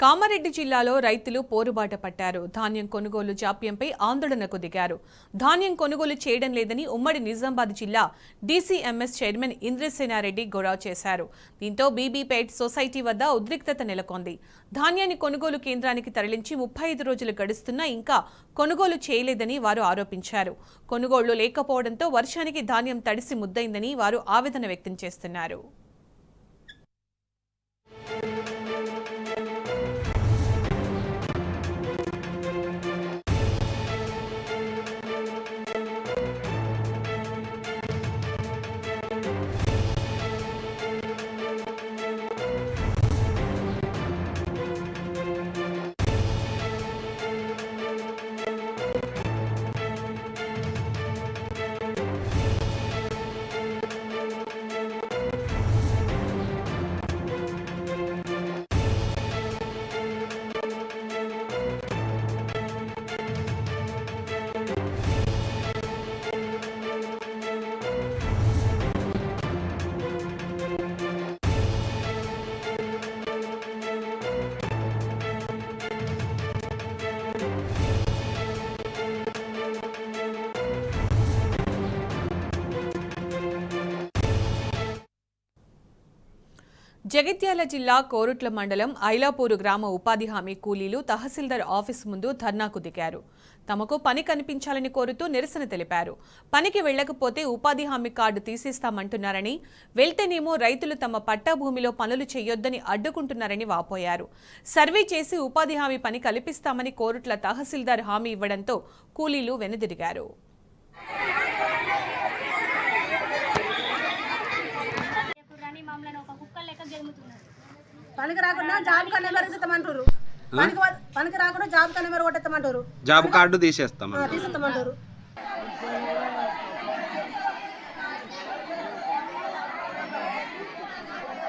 కామారెడ్డి జిల్లాలో రైతులు పోరుబాట పట్టారు. ధాన్యం కొనుగోలు జాప్యంపై ఆందోళనకు దిగారు. ధాన్యం కొనుగోలు చేయడం లేదని ఉమ్మడి నిజామాబాద్ జిల్లా డీసీఎంఎస్ చైర్మన్ ఇంద్రసేనారెడ్డి గొడవ చేశారు. దీంతో బీబీపేట్ సొసైటీ వద్ద ఉద్రిక్తత నెలకొంది. ధాన్యాన్ని కొనుగోలు కేంద్రానికి తరలించి 35 రోజులు గడుస్తున్నా ఇంకా కొనుగోలు చేయలేదని వారు ఆరోపించారు. కొనుగోళ్లు లేకపోవడంతో వర్షానికి ధాన్యం తడిసి ముద్దైందని వారు ఆవేదన వ్యక్తం చేస్తున్నారు. జగిత్యాల జిల్లా కోరుట్ల మండలం ఐలాపూరు గ్రామ ఉపాధి హామీ కూలీలు తహసీల్దార్ ఆఫీసు ముందు ధర్నాకు దిగారు. తమకు పని కనిపించాలని కోరుతూ నిరసన తెలిపారు. పనికి వెళ్లకపోతే ఉపాధి హామీ కార్డు తీసేస్తామంటున్నారని, వెళ్తేనేమో రైతులు తమ పట్టా భూమిలో పనులు చేయొద్దని అడ్డుకుంటున్నారని వాపోయారు. సర్వే చేసి ఉపాధి హామీ పని కల్పిస్తామని కోరుట్ల తహసీల్దార్ హామీ ఇవ్వడంతో కూలీలు వెనుదిరిగారు. పనికి రాకుండా జాబ్ కన్నా మెరుగుతామంటారు. పనికి రాకుండా జాబ్ కన్నా మెరుగొట్టేస్తామంటారు. Job card తీసేస్తామంటారు.